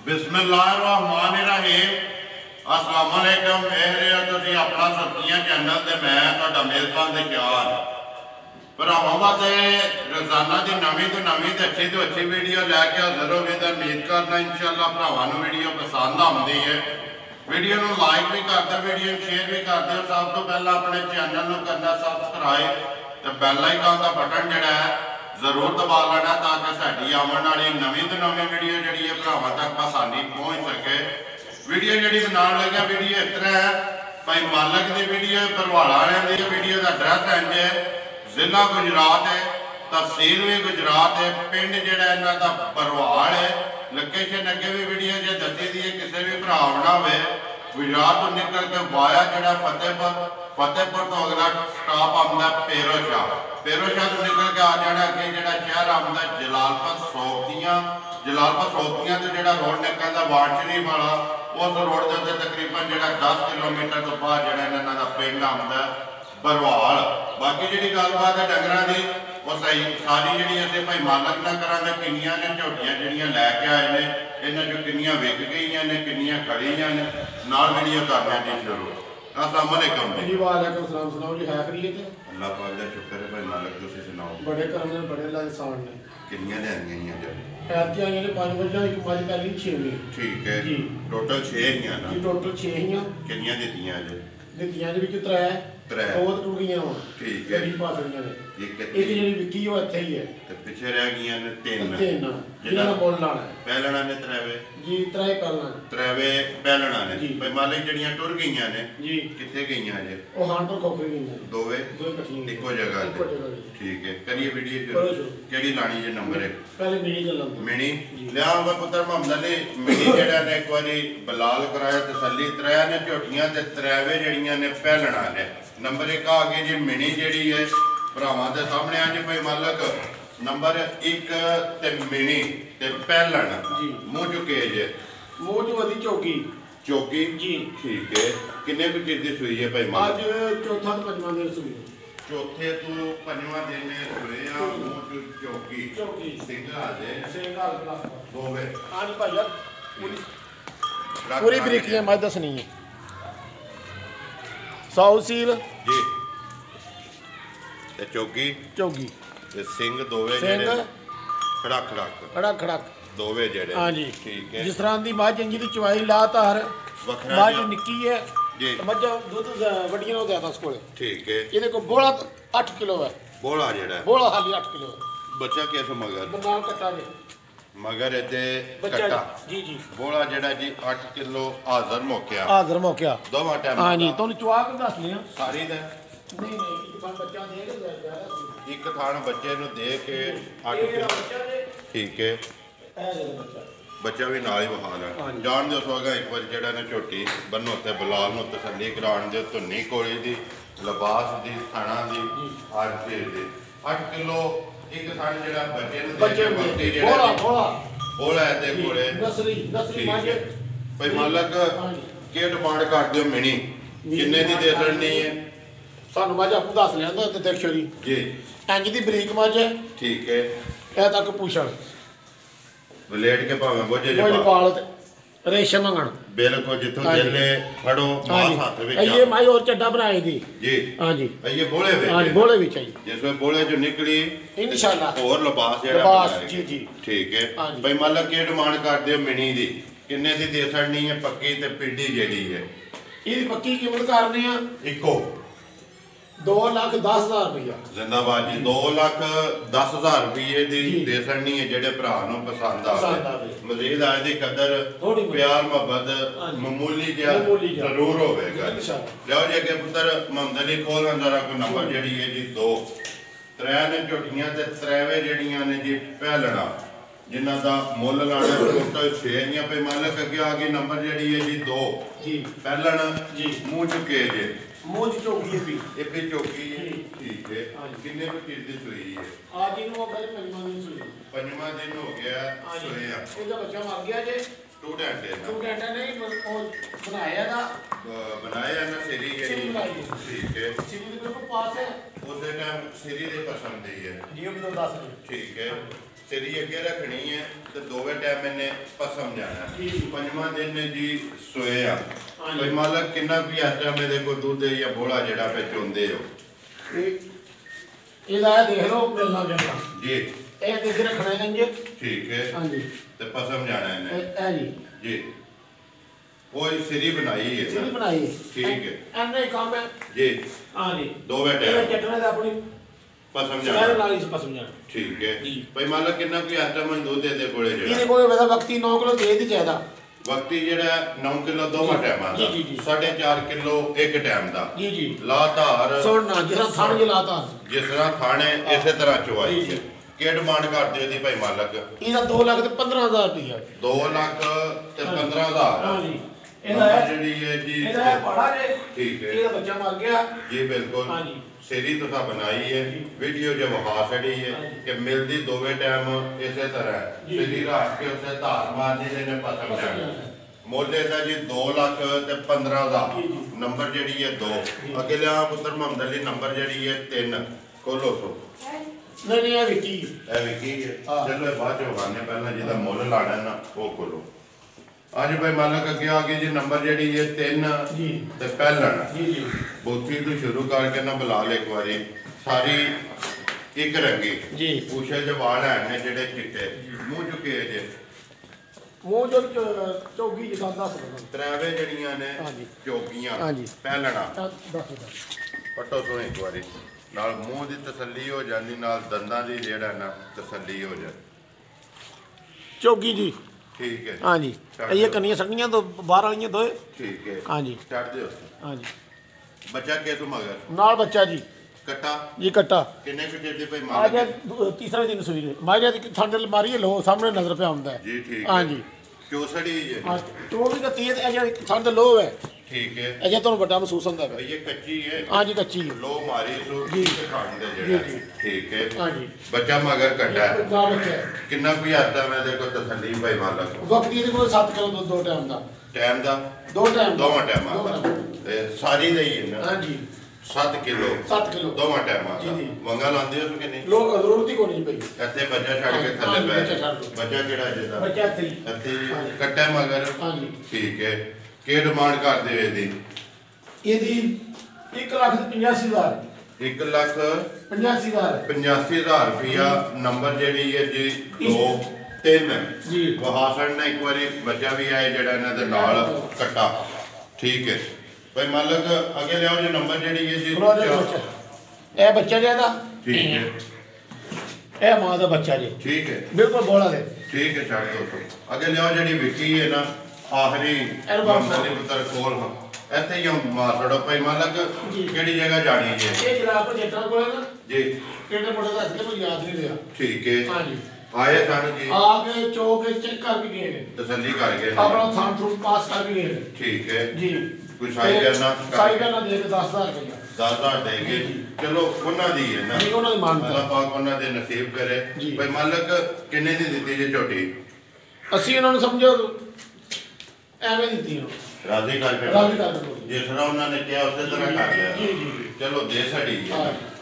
बिस्मिल्लाहिर्रहमानिर्रहीम। अस्सलाम वालेकुम। तुसीं अपना सब्जियां चैनल ते मैं तुहाडा मेज़बान ते शान भरावां वास्ते रोज़ाना की नवीं तो नवीं तो अच्छी वीडियो लैके हाज़र हो गए। उम्मीद करना इंशाअल्लाह भरावां नूं वीडियो पसंद आउंदी है। वीडियो नूं लाइक भी कर दो, वीडियो शेयर भी कर दो। सब तो पहला अपने चैनल नूं करना सबसक्राइब तो बैल आइकन का बटन जिहड़ा है जरूर दबा लेना ताकि साडी आने वाली नवीं तो नवीं वीडियो जी है भरावां तक आसानी पहुँच सके। वीडियो जी बनाने लगे वीडियो इस तरह है भाई मालक की वीडियो भरवाड़ा वालियां दी वीडियो का एड्रैस इंज है जिला गुजरात है, तहसील भी गुजरात है, पिंड जिहड़ा इन्हां दा भरवाड़ है। लोकेशन अगे भी वीडियो जो दसी दी है किसी भी भरा ना हो गुजरात तो निकल के वाया जो फतेहपुर तो अगला स्टॉप आता पेरोशाह तो निकल के आ जाना अगे जो शहर आता जलालपुर सोपतियां तो जो रोड निकलता वार्ड शरीफ वाला उस रोड के उत्ते तकरीबन जो 10 किलोमीटर तो बाद जो इन्हों का पिंड आता भरवाल। बाकी जी गलबात है डंगर की वो सही सारी जी असं भाई मालक ना करा किनिया ने झोटियां जड़ियाँ लैके आए हैं इन्हों चो किनिया विक गई ने किनिया खड़ियां ने नाल वीडियो करने जी शुरू। अस्सलाम वालेकुम जी। वालेकुम सलाम। सुनाओ जी है खरीद अल्लाह पाक दा शुक्र है भाई मालक तुसीं सुनाओ। बड़े करम ने बड़े इंसान ने किनिया लियां जो ऐतियां ने 5 वजह एक मज पहली 6वीं। ठीक है जी टोटल 6 ही ना जी टोटल 6 ही किनिया दित्तियां जे दित्तियां दे विच 3 दो टूट गई हो। ठीक है जी पासड़ियां ने एक जी विकी वो इत्थे ही है ते पीछे रह गईयां ने 3 जिन्हां दा मुल लाना पहलना ने त्रैवे जी पहलना ने भाई मालिक जड़ियां टुर गईयां ने जी किथे गईयां जे ओ हांडर खोखरी गईयां दोवे इकट्ठियां इको जगह ठीक है करिए वीडियो शुरू। केड़ी लानी जे नंबर 1 पहले मिनी ले लंदा मिनी लिया हुआ पुत्र मोहम्मद अली मिनी जेड़ा ने एक बारी बलाल कराया तसल्ली त्रैया ने झोटियां ते त्रैवे जड़ियां ने पहलना ने नंबर 1 आ गई जी मिनी जेड़ी है भरावां दे सामने आ जी भाई मालक नंबर 1 ते मिनी ते पहलन जी मुंह चुके जे मुंह जो वदी चौकी जी ठीक है। किन्ने कुछ चीज दी सुई है भाई मालक आज चौथा तो पंजवां दिन सुई चौथे तो पंजवां दिन ने सुई आ मुंह चौकी सिंगल दोवे हां जी भाई पूरी बरीकियां मैं दसनी है 100 सील जी ते चौकी ते सिंग दोवे जेड़े खड़क दोवे जेड़े हां जी ठीक है। जिस तरह दी मां जंजी दी चवाई ला तार मां जो निक्की है जी मज्जा दूध वडियां हो गया था उसको ठीक है। इने को बोला 8 किलो है बोला हाली 8 किलो बच्चा कैसे मगर बनाल कट्टा जे मगर इते कट्टा जी बोला जेड़ा जी 8 किलो हाजिर मौकिया दोवां टाइम हां जी तोनु चवा के दस लिया सारी दे नहीं बच्चा दे के एक थान बच्चे नु दे के 8 किलो ठीक है। बच्चा भी नाल ही बहा लै जान दो सोगा एक बार जेड़ा ने झोटी बन्नो ते बलाल नु तसल्ली कराण दे धुन्नी कोली दी लिबास दी थाना दी हर चीज दी 8 किलो एक थान जेड़ा बच्चे नु दे जेड़ा बोला है ते कोले नसरी माजे भाई मालक के डिमांड कर दियो मिनी किन्ने दी दे सकनी है सानू माज आपू दस लेंदा ते देखियो जी इंज दी बरीक माज है ठीक है। ए तक पूछण लेट के भावे बोझे जे पाल रेशम मंगण बिल्कुल जिथों दिले फड़ो मास हाथ विच ये माई और चड्डा बनाई दी जी हां जी ये बोले वे हां बोले भी चाहिए जिसमें बोले जो निकली इंशाल्लाह और लिबास जेड़ा जी ठीक है। भाई मालक की डिमांड कर दियो मिनी दी किन्ने दी दे सकनी है पक्की ते पिंडी जेड़ी है इसकी पक्की कीमत करने आ इको 2,10,000 रुपया जिंदाबाद जी 2,10,000 रुपये दी दे सकनी है जेडे भरा नूं पसंद आवे मजीद आए दी कदर प्यार मोहब्बत मामूली जिहा जरूर होवेगा। लियाओ जी अगे पुत्र मोहम्मद अली खोल जरा कोई नंबर जेड़ी है जी 2 3 ने झोटियां ते त्रैवे जेड़ियां ने जी पहलना जिन्हां दा मुल लाना टोटल 6 ही पे मालक अगे आ गई नंबर जेड़ी है जी 2 जी पहलना जी मुंह चुके जे मुंह चौकी है भी चौकी है ठीक है। किन्ने को चीज दी सुई है आज इन वो गए पंजवां दिन हो गया सोया ਇਹਦਾ ਬੱਚਾ ਮਰ ਗਿਆ ਜੇ स्टूडेंट नहीं बनाया ना सीरी ठीक है सीरी दे पास है उस टाइम सीरी दे पसंद दी है जी भी तो 10 ठीक है सिरी अगे रखनी है तो दोवे टाइम इन्हें पसम जाना। पंजवां दिन ने जी सोया कोई मालक किन्ना भी इस टाइम देखो दूध या बोला जड़ा पे चुनते हो देख लो मिलना जाना जी रखना है जी ठीक है हाँ जी तो पसम जाना है जी जी वो सिरी बनाई है सिरी बनाई है ठीक है एने काम है जी हाँ जी दोवे टाइम चटने दा अपनी पसम जाना पसम जाना ठीक है भाई मालक किन्ना कोई आइटम दूध दे कोले जो ਇਹਦੇ ਕੋਲੇ ਵੈਦਾ ਵਕਤੀ 9 ਕਿਲੋ ਦੇ ਦੀ ਜ਼ਿਆਦਾ वक्ती जेड़ा 9 किलो दोवां टाइमां दा 4.5 किलो एक टाइम दा जी जी लातार सुनना जिस तरह थाने लातार जिस तरह थाने इसे तरह चवाई है के डिमांड करदे हो दी भाई मालक ਇਹਦਾ 2 ਲੱਖ ਤੇ 15000 ਰੁਪਇਆ 2 ਲੱਖ ਤੇ 15000 ਹਾਂ ਜੀ ਇਹਦਾ ਜਿਹੜੀ ਹੈ ਜੀ ਇਹਦਾ ਬੜਾ ਜੇ ठीक है ਇਹਦਾ ਬੱਚਾ ਮਰ ਗਿਆ जी बिल्कुल हाँ जी सिरी तुसा बनाई है वीडियो जो वहा छड़ी है कि मिलती दोवे टाइम इसे तरह सिरी रख के उसे धार मारनी ने पसम जाना मोले का जी 2 ਲੱਖ ਤੇ 15000 नंबर जी है 2 अगे लिया पुत्र मोहम्मद अली नंबर जी है 3 खोलो सो नहीं ये विकी है चलो बाद जो गाने पहला जिदा मुल लाना ना वो खोलो आज भाई मालक अगे आ गए जी नंबर जी है 3 ते पहला बोथी तो शुरू करके ना बुला ले एक बारी सारी एक रंगी जी पूछे जो वाल है जेडे चिट्टे मुंह चुके जे वो जो चौगी जिदा दस त्रैवे जड़ियां ने चौकियां पहलना पट्टो सो एक बारी नाल मुंह दी तसल्ली हो जाती नाल दंदां दी जेड़ा ना तसल्ली हो जाती चौगी जी ठीक है हाँ जी ये कन्नियां सड़नियां तो बाहर वाली दो ठीक है हाँ जी स्टार्ट दे हाँ जी बच्चा के तो मगर नाल बच्चा जी कट्टा जी कट्टा किन्ने के जेडे भाई आज तीसरा दिन सवेरे मारे दी ठंड मारी लो सामने नजर पे आंदा है जी ठीक हाँ जी क्यों सड़ी है हां तो भी कती है अजे ठंड लो है ठीक है अजे तो बड़ा महसूस होंदा है ये कच्ची है हां जी कच्ची है लो मारी सो जी खाने दे जेड़ा ठीक है हां जी बच्चा मगर कट्टा है ना बच्चा कितना भी आता मैं देखो तसल्ली भाई मालक वक्त ये को 7 किलो दूध दो टाइम दा दो टाइम दोवां टाइम सारी दही है ना हां जी 7 किलो दोवां टाइम वंगा लांदे हो कि नहीं लोग जरूरत ही को नहीं पई ਇੱਥੇ ਬੱਚਾ ਛੱਡ ਕੇ ਥੱਲੇ ਬੈ ਬੱਚਾ ਕਿਹੜਾ ਜਿੱਦਾਂ ਬੱਚਾ ਇੱਥੇ ਕੱਟਾ ਮਗਰ ਹਾਂਜੀ ਠੀਕ ਹੈ ਕੀ ਡਿਮਾਂਡ ਕਰਦੇ ਹੋ ਇਹਦੀ ਇਹਦੀ 1,85,000 1,85,000 रुपया नंबर ਜਿਹੜੀ ਹੈ ਜੀ 2 3 ਜੀ ਵਹਾਸਣ ਨੇ ਇੱਕ ਵਾਰੀ ਬੱਚਾ ਵੀ ਆਏ ਜਿਹੜਾ ਇਹਨਾਂ ਦੇ ਨਾਲ ਕੱਟਾ ਠੀਕ ਹੈ ਭਾਈ ਮਾਲਕ ਅੱਗੇ ਲਿਆਓ ਜੀ ਨੰਬਰ ਜਿਹੜੀ ਹੈ ਜੀ ਇਹ ਬੱਚਾ ਜਿਹਦਾ ਠੀਕ ਹੈ ਇਹ ਮਾਂ ਦਾ ਬੱਚਾ ਜੀ ठीक है बिल्कुल बोला दे ठीक है छाड़ दो तो अगे लियाओ जी विकी है ना आखिरी मोहम्मद पुत्र कोल हां ਇੱਥੇ ਹੀ ਮਾਰ ਛੜੋ ਭਾਈ ਮਾਲਕ ਕਿਹੜੀ ਜਗ੍ਹਾ ਜਾਣੀ ਹੈ ਇਹ ਜਨਾਬ ਜੇਟਾ ਕੋਲ ਨਾ ਜੀ ਕਿਹੜੇ ਮੋੜੇ ਦਾ ਅਸਲੇ ਕੋਈ ਯਾਦ ਨਹੀਂ ਰਿਹਾ ਠੀਕ ਹੈ ਹਾਂ ਜੀ ਆਏ ਸਨ ਜੀ ਆ ਕੇ ਚੌਕ ਚੈੱਕ ਕਰ ਵੀ ਗਏ ਨੇ ਤਸੱਲੀ ਕਰ ਗਏ ਆਪਣਾ ਥਾਂ ਥਰੂ ਪਾਸ ਕਰ ਵੀ ਗਏ ਨੇ ਠੀਕ ਹੈ ਜੀ ਕੋਈ ਸਾਈ ਕਰਨਾ ਦੇ ਕੇ 10,000 ਰੁਪਇਆ 10,000 ਦੇਗੇ ਚਲੋ ਉਹਨਾਂ ਦੀ ਹੈ ਨਾ ਉਹਨਾਂ ਦੀ ਮਾਨਤਾ ਅੱਲਾਹ ਪਾਕ ਉਹਨਾਂ ਦੇ ਨਸੀਬ ਕਰੇ ਭਾਈ ਮਾਲਕ ਕਿੰਨੇ ਦੀ ਦਿੱਤੀ ਜੇ ਝੋਟੀ ਅਸੀਂ ਉਹਨਾਂ ਨੂੰ ਸਮਝੋ ਐਵੇਂ ਦਿੱਤੀ ਉਹ ਰਾਜ਼ੀ ਕਰਕੇ ਜਿਸ ਤਰ੍ਹਾਂ ਉਹਨਾਂ ਨੇ ਕਿਹਾ ਉਸੇ ਤਰ੍ਹਾਂ ਕਰ ਲਿਆ ਜੀ ਜੀ ਚਲੋ ਦੇ ਸਾਡੀ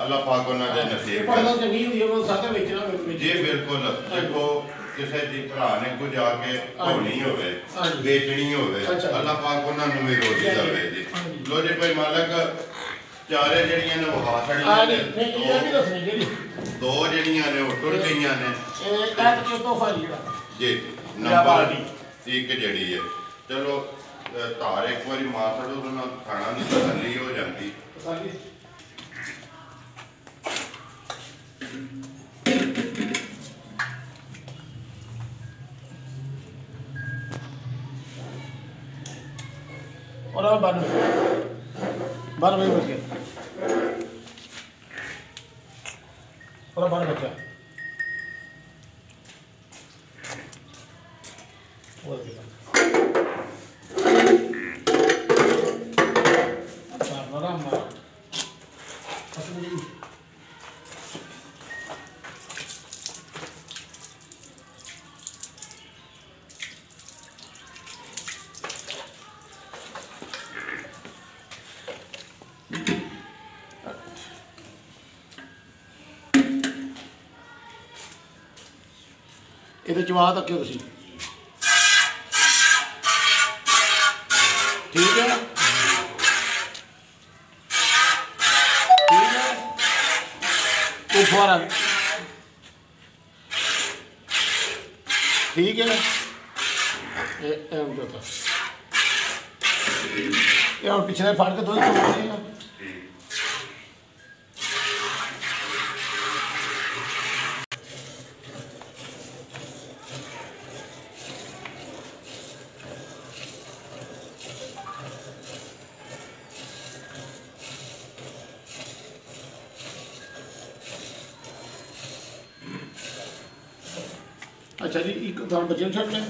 ਅੱਲਾਹ ਪਾਕ ਉਹਨਾਂ ਦੇ ਨਸੀਬ ਪੜਦਾ ਚੰਗੀ ਹੁੰਦੀ ਹੈ ਉਹ ਸਾਥ ਵੇਚਣਾ ਜੀ ਬਿਲਕੁਲ ਦੇਖੋ ਕਿਸੇ ਦੀ ਭਰਾ ਨੇ ਕੁਝ ਆ ਕੇ ਹੋਣੀ ਹੋਵੇ ਵੇਚਣੀ ਹੋਵੇ ਅੱਲਾਹ ਪਾਕ ਉਹਨਾਂ ਨੂੰ ਵੀ ਰੋਜ਼ੀ ਦੇਵੇ ਜੀ ਲੋ ਜੀ ਭਾਈ ਮਾਲਕ ਚਾਰੇ ਜਿਹੜੀਆਂ ਨੇ ਵਹਾ ਛੜੀਆਂ ਨੇ ਇਹ ਵੀ ਦੱਸਣੀ ਜਿਹੜੀ ਦੋ ਜਿਹੜੀਆਂ ਨੇ ਉਹ ਟੁਰ ਗਈਆਂ ਨੇ ਇਹ ਐਟ ਕਿਉਂ ਤੋਹਫਾ ਜਿਹੜਾ ਜੀ ਨੰਬਰ ਇੱਕ ਜਿਹੜੀ ਹੈ ਚਲੋ ਧਾਰ ਇੱਕ ਵਾਰੀ ਮਾਰ ਛੜੋ ਤਾਂ ਖਾਣਾ ਦੀ ਤਸੱਲੀ ਹੋ ਜਾਂਦੀ और बारह बजे बच गया और 12 बच्चा ਇਹਦੇ ਚਵਾ ਤੱਕਿਓ ਤੁਸੀਂ ਠੀਕ ਹੈ फुहारा ठीक है पिछले फाड़ के दो अच्छा जी एक थान बच्चे छड़ लें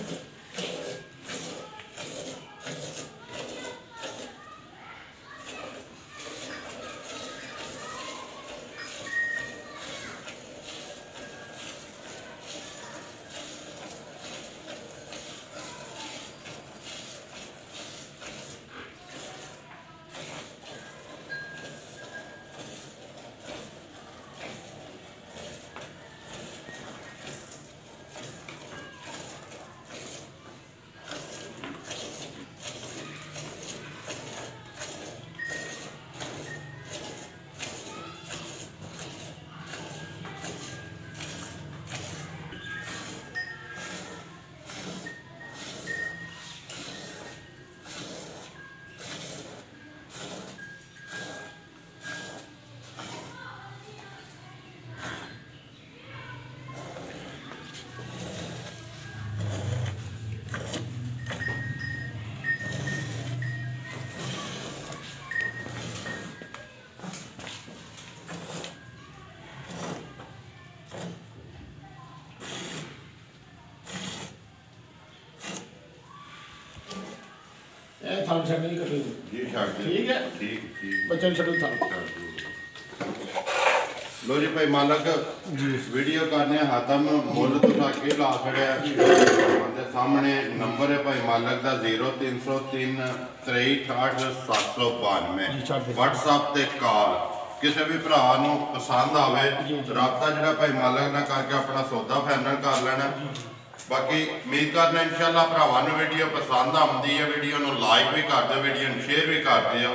थान छड़ने की कटी जी छड़ ठीक है ठीक बच्चे छड़ो थान लो जी भाई मालक जी वीडियो करने खत्म मुल तुसा के ला छड़िया दे सामने नंबर है भाई मालक दा 0303 63 792 WhatsApp ते कॉल किसी भी भरा पसंद आवे राबता जिहड़ा भाई मालक ना करके अपना सौदा फाइनल कर लेना बाकी उम्मीद करना इंशाल्लाह भरावां नूं वीडियो पसंद आती है वीडियो नूं लाइक भी कर दो वीडियो नूं शेयर भी कर दिओ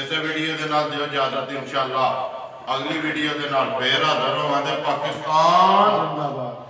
इस वीडियो के नाल दिओ इजाजत इंशाल्लाह अगली वीडियो के नाल फिर हाज़र होवांगे पाकिस्तान